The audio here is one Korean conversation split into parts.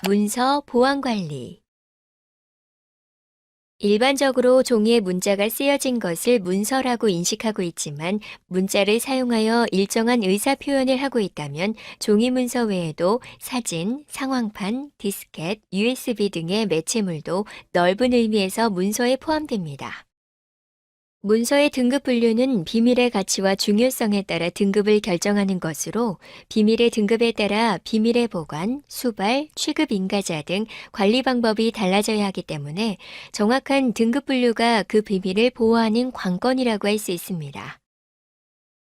문서 보안 관리. 일반적으로 종이에 문자가 쓰여진 것을 문서라고 인식하고 있지만 문자를 사용하여 일정한 의사 표현을 하고 있다면 종이 문서 외에도 사진, 상황판, 디스켓, USB 등의 매체물도 넓은 의미에서 문서에 포함됩니다. 문서의 등급 분류는 비밀의 가치와 중요성에 따라 등급을 결정하는 것으로 비밀의 등급에 따라 비밀의 보관, 수발, 취급 인가자 등 관리 방법이 달라져야 하기 때문에 정확한 등급 분류가 그 비밀을 보호하는 관건이라고 할 수 있습니다.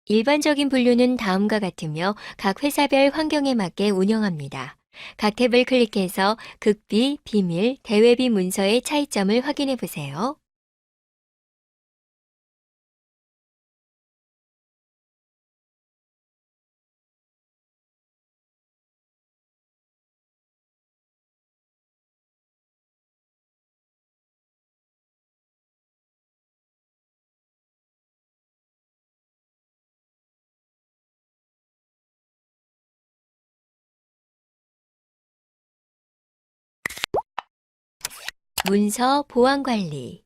일반적인 분류는 다음과 같으며 각 회사별 환경에 맞게 운영합니다. 각 탭을 클릭해서 극비, 비밀, 대외비 문서의 차이점을 확인해 보세요. 문서 보안 관리.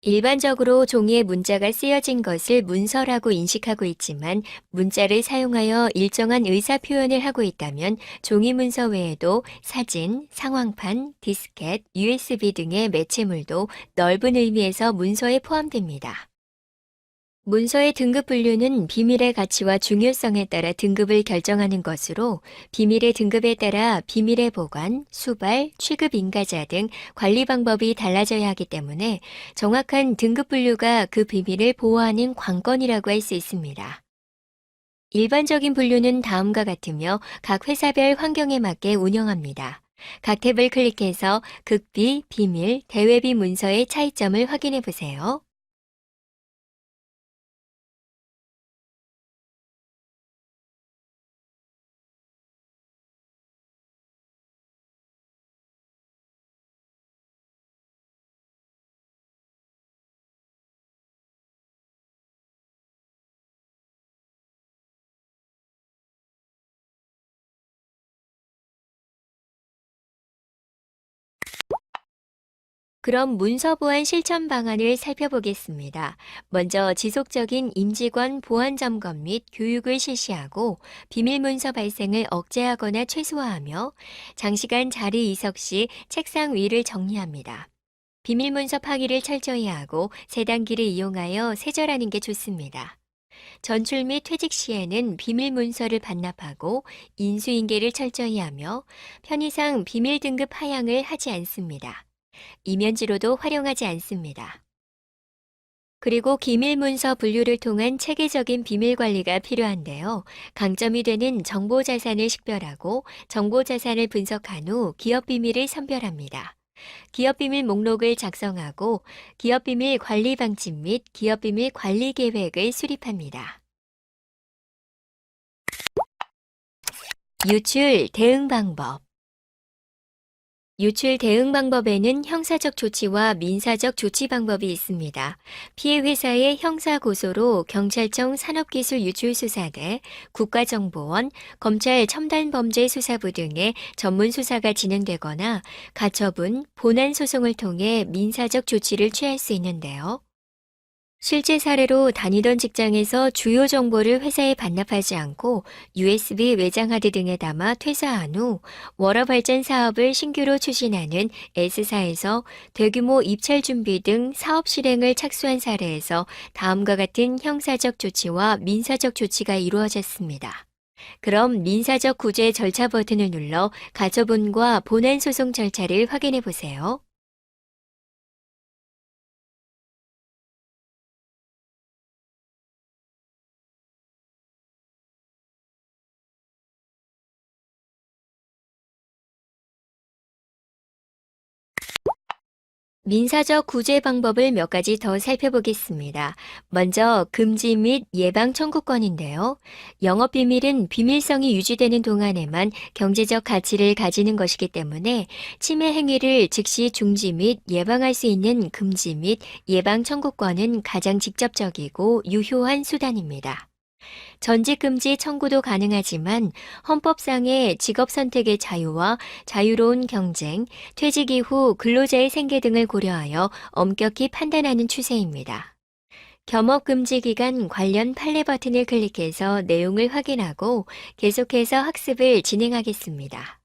일반적으로 종이에 문자가 쓰여진 것을 문서라고 인식하고 있지만 문자를 사용하여 일정한 의사 표현을 하고 있다면 종이 문서 외에도 사진, 상황판, 디스켓, USB 등의 매체물도 넓은 의미에서 문서에 포함됩니다. 문서의 등급 분류는 비밀의 가치와 중요성에 따라 등급을 결정하는 것으로 비밀의 등급에 따라 비밀의 보관, 수발, 취급 인가자 등 관리 방법이 달라져야 하기 때문에 정확한 등급 분류가 그 비밀을 보호하는 관건이라고 할 수 있습니다. 일반적인 분류는 다음과 같으며 각 회사별 환경에 맞게 운영합니다. 각 탭을 클릭해서 극비, 비밀, 대외비 문서의 차이점을 확인해 보세요. 그럼 문서 보안 실천 방안을 살펴보겠습니다. 먼저 지속적인 임직원 보안 점검 및 교육을 실시하고 비밀 문서 발생을 억제하거나 최소화하며 장시간 자리 이석 시 책상 위를 정리합니다. 비밀 문서 파기를 철저히 하고 세단기를 이용하여 세절하는 게 좋습니다. 전출 및 퇴직 시에는 비밀 문서를 반납하고 인수인계를 철저히 하며 편의상 비밀 등급 하향을 하지 않습니다. 이면지로도 활용하지 않습니다. 그리고 기밀 문서 분류를 통한 체계적인 비밀 관리가 필요한데요. 강점이 되는 정보 자산을 식별하고 정보 자산을 분석한 후 기업 비밀을 선별합니다. 기업 비밀 목록을 작성하고 기업 비밀 관리 방침 및 기업 비밀 관리 계획을 수립합니다. 유출 대응 방법. 유출 대응 방법에는 형사적 조치와 민사적 조치 방법이 있습니다. 피해 회사의 형사 고소로 경찰청 산업기술유출수사대, 국가정보원, 검찰 첨단범죄수사부 등의 전문 수사가 진행되거나 가처분, 본안소송을 통해 민사적 조치를 취할 수 있는데요. 실제 사례로 다니던 직장에서 주요 정보를 회사에 반납하지 않고 USB 외장 하드 등에 담아 퇴사한 후 워러 발전 사업을 신규로 추진하는 S사에서 대규모 입찰 준비 등 사업 실행을 착수한 사례에서 다음과 같은 형사적 조치와 민사적 조치가 이루어졌습니다. 그럼 민사적 구제 절차 버튼을 눌러 가처분과 본안 소송 절차를 확인해 보세요. 민사적 구제 방법을 몇 가지 더 살펴보겠습니다. 먼저 금지 및 예방 청구권인데요. 영업 비밀은 비밀성이 유지되는 동안에만 경제적 가치를 가지는 것이기 때문에 침해 행위를 즉시 중지 및 예방할 수 있는 금지 및 예방 청구권은 가장 직접적이고 유효한 수단입니다. 전직 금지 청구도 가능하지만 헌법상의 직업 선택의 자유와 자유로운 경쟁, 퇴직 이후 근로자의 생계 등을 고려하여 엄격히 판단하는 추세입니다. 겸업 금지 기간 관련 판례 버튼을 클릭해서 내용을 확인하고 계속해서 학습을 진행하겠습니다.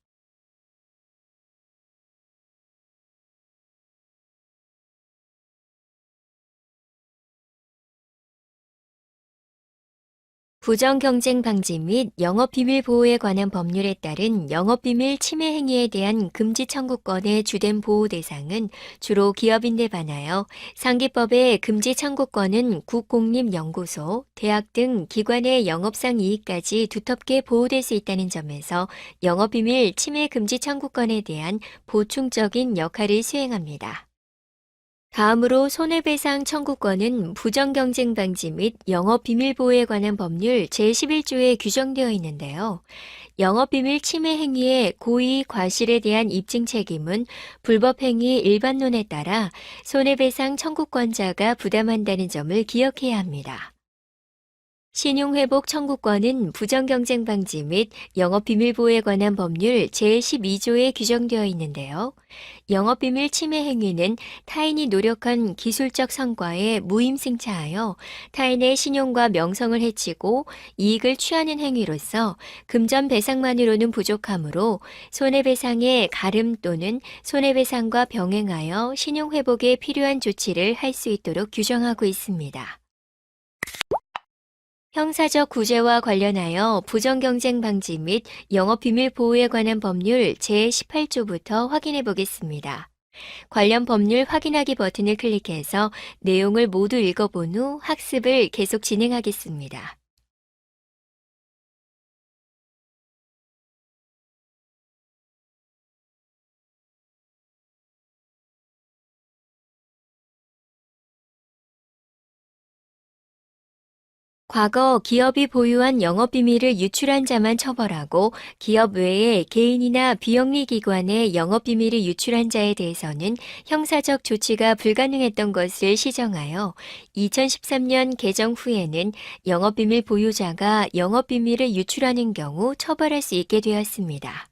부정경쟁 방지 및 영업비밀 보호에 관한 법률에 따른 영업비밀 침해 행위에 대한 금지 청구권의 주된 보호 대상은 주로 기업인에 반하여 상기법의 금지 청구권은 국공립연구소, 대학 등 기관의 영업상 이익까지 두텁게 보호될 수 있다는 점에서 영업비밀 침해 금지 청구권에 대한 보충적인 역할을 수행합니다. 다음으로 손해배상 청구권은 부정경쟁 방지 및 영업비밀보호에 관한 법률 제11조에 규정되어 있는데요. 영업비밀 침해 행위의 고의 과실에 대한 입증 책임은 불법행위 일반론에 따라 손해배상 청구권자가 부담한다는 점을 기억해야 합니다. 신용회복 청구권은 부정경쟁 방지 및 영업비밀보호에 관한 법률 제12조에 규정되어 있는데요. 영업비밀 침해 행위는 타인이 노력한 기술적 성과에 무임승차하여 타인의 신용과 명성을 해치고 이익을 취하는 행위로서 금전 배상만으로는 부족하므로 손해배상의 가름 또는 손해배상과 병행하여 신용회복에 필요한 조치를 할 수 있도록 규정하고 있습니다. 형사적 구제와 관련하여 부정경쟁 방지 및 영업비밀 보호에 관한 법률 제18조부터 확인해 보겠습니다. 관련 법률 확인하기 버튼을 클릭해서 내용을 모두 읽어본 후 학습을 계속 진행하겠습니다. 과거 기업이 보유한 영업비밀을 유출한 자만 처벌하고 기업 외에 개인이나 비영리기관의 영업비밀을 유출한 자에 대해서는 형사적 조치가 불가능했던 것을 시정하여 2013년 개정 후에는 영업비밀 보유자가 영업비밀을 유출하는 경우 처벌할 수 있게 되었습니다.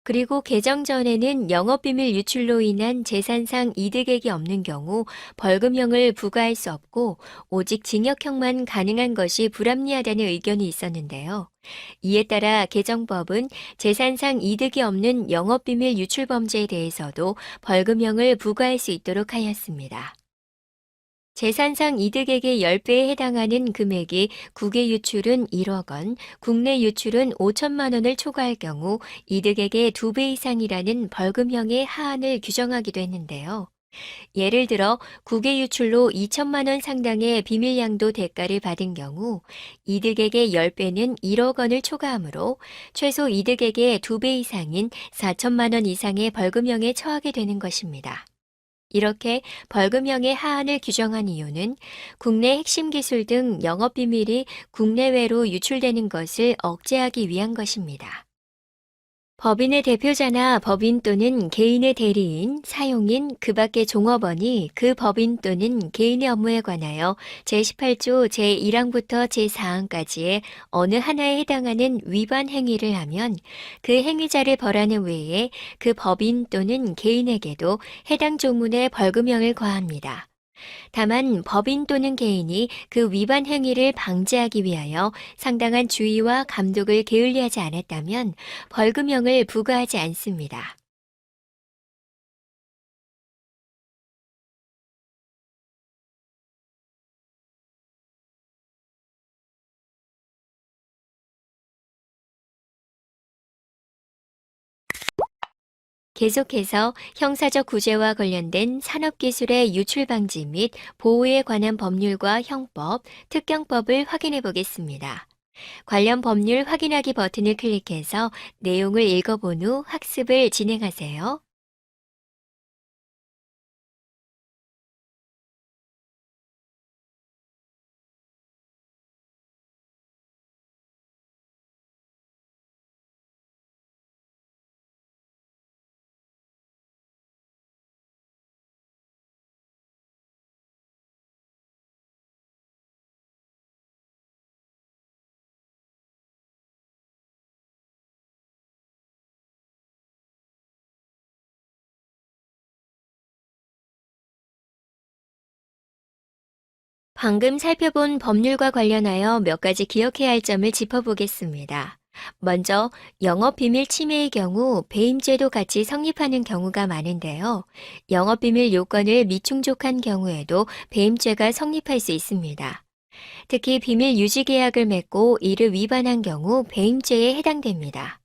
그리고 개정 전에는 영업비밀 유출로 인한 재산상 이득액이 없는 경우 벌금형을 부과할 수 없고 오직 징역형만 가능한 것이 불합리하다는 의견이 있었는데요. 이에 따라 개정법은 재산상 이득이 없는 영업비밀 유출 범죄에 대해서도 벌금형을 부과할 수 있도록 하였습니다. 재산상 이득액의 10배에 해당하는 금액이 국외 유출은 1억 원, 국내 유출은 5천만 원을 초과할 경우 이득액의 2배 이상이라는 벌금형의 하한을 규정하기도 했는데요. 예를 들어 국외 유출로 2천만 원 상당의 비밀양도 대가를 받은 경우 이득액의 10배는 1억 원을 초과하므로 최소 이득액의 2배 이상인 4천만 원 이상의 벌금형에 처하게 되는 것입니다. 이렇게 벌금형의 하한을 규정한 이유는 국내 핵심 기술 등 영업비밀이 국내외로 유출되는 것을 억제하기 위한 것입니다. 법인의 대표자나 법인 또는 개인의 대리인, 사용인, 그 밖의 종업원이 그 법인 또는 개인의 업무에 관하여 제18조 제1항부터 제4항까지의 어느 하나에 해당하는 위반 행위를 하면 그 행위자를 벌하는 외에 그 법인 또는 개인에게도 해당 조문에 벌금형을 과합니다. 다만 법인 또는 개인이 그 위반 행위를 방지하기 위하여 상당한 주의와 감독을 게을리하지 않았다면 벌금형을 부과하지 않습니다. 계속해서 형사적 구제와 관련된 산업기술의 유출 방지 및 보호에 관한 법률과 형법, 특경법을 확인해 보겠습니다. 관련 법률 확인하기 버튼을 클릭해서 내용을 읽어본 후 학습을 진행하세요. 방금 살펴본 법률과 관련하여 몇 가지 기억해야 할 점을 짚어보겠습니다. 먼저, 영업비밀 침해의 경우 배임죄도 같이 성립하는 경우가 많은데요. 영업비밀 요건을 미충족한 경우에도 배임죄가 성립할 수 있습니다. 특히 비밀 유지 계약을 맺고 이를 위반한 경우 배임죄에 해당됩니다.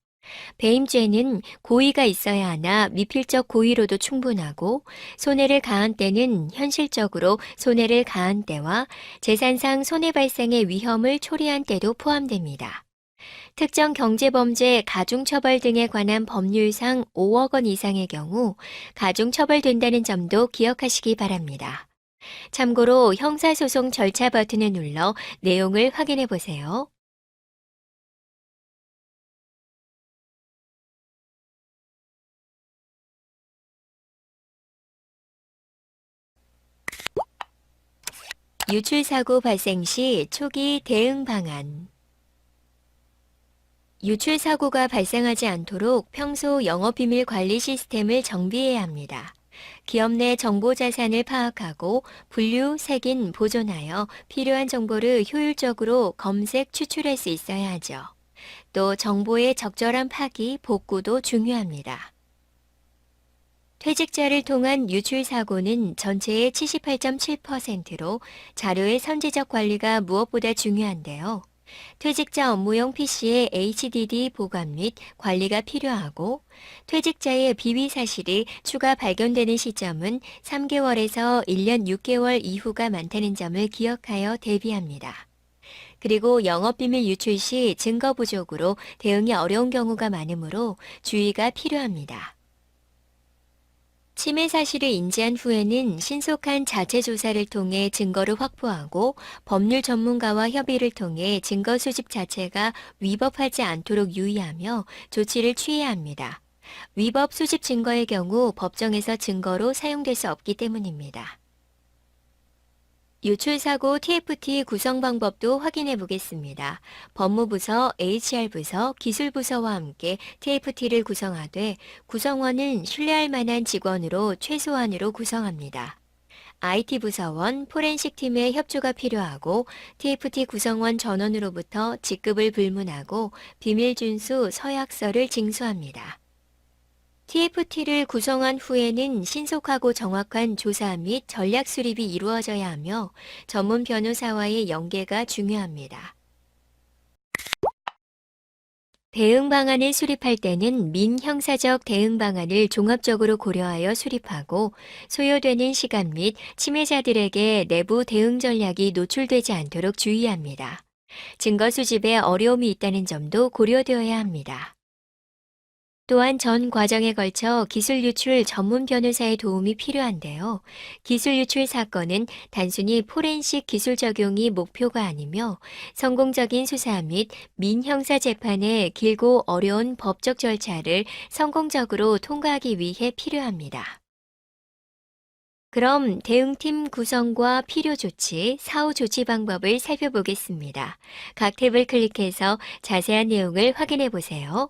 배임죄는 고의가 있어야 하나 미필적 고의로도 충분하고 손해를 가한 때는 현실적으로 손해를 가한 때와 재산상 손해 발생의 위험을 초래한 때도 포함됩니다. 특정 경제범죄 가중처벌 등에 관한 법률상 5억 원 이상의 경우 가중처벌된다는 점도 기억하시기 바랍니다. 참고로 형사소송 절차 버튼을 눌러 내용을 확인해 보세요. 유출사고 발생 시 초기 대응 방안. 유출사고가 발생하지 않도록 평소 영업비밀 관리 시스템을 정비해야 합니다. 기업 내 정보 자산을 파악하고 분류, 색인, 보존하여 필요한 정보를 효율적으로 검색, 추출할 수 있어야 하죠. 또 정보의 적절한 파기, 복구도 중요합니다. 퇴직자를 통한 유출 사고는 전체의 78.7%로 자료의 선제적 관리가 무엇보다 중요한데요. 퇴직자 업무용 PC의 HDD 보관 및 관리가 필요하고 퇴직자의 비위 사실이 추가 발견되는 시점은 3개월에서 1년 6개월 이후가 많다는 점을 기억하여 대비합니다. 그리고 영업비밀 유출 시 증거 부족으로 대응이 어려운 경우가 많으므로 주의가 필요합니다. 침해 사실을 인지한 후에는 신속한 자체 조사를 통해 증거를 확보하고 법률 전문가와 협의를 통해 증거 수집 자체가 위법하지 않도록 유의하며 조치를 취해야 합니다. 위법 수집 증거의 경우 법정에서 증거로 사용될 수 없기 때문입니다. 유출사고 TFT 구성 방법도 확인해 보겠습니다. 법무부서, HR부서, 기술부서와 함께 TFT를 구성하되 구성원은 신뢰할 만한 직원으로 최소한으로 구성합니다. IT부서원, 포렌식 팀의 협조가 필요하고 TFT 구성원 전원으로부터 직급을 불문하고 비밀 준수 서약서를 징수합니다. TFT를 구성한 후에는 신속하고 정확한 조사 및 전략 수립이 이루어져야 하며 전문 변호사와의 연계가 중요합니다. 대응 방안을 수립할 때는 민형사적 대응 방안을 종합적으로 고려하여 수립하고 소요되는 시간 및 침해자들에게 내부 대응 전략이 노출되지 않도록 주의합니다. 증거 수집에 어려움이 있다는 점도 고려되어야 합니다. 또한 전 과정에 걸쳐 기술 유출 전문 변호사의 도움이 필요한데요. 기술 유출 사건은 단순히 포렌식 기술 적용이 목표가 아니며 성공적인 수사 및 민형사 재판의 길고 어려운 법적 절차를 성공적으로 통과하기 위해 필요합니다. 그럼 대응팀 구성과 필요 조치, 사후 조치 방법을 살펴보겠습니다. 각 탭을 클릭해서 자세한 내용을 확인해 보세요.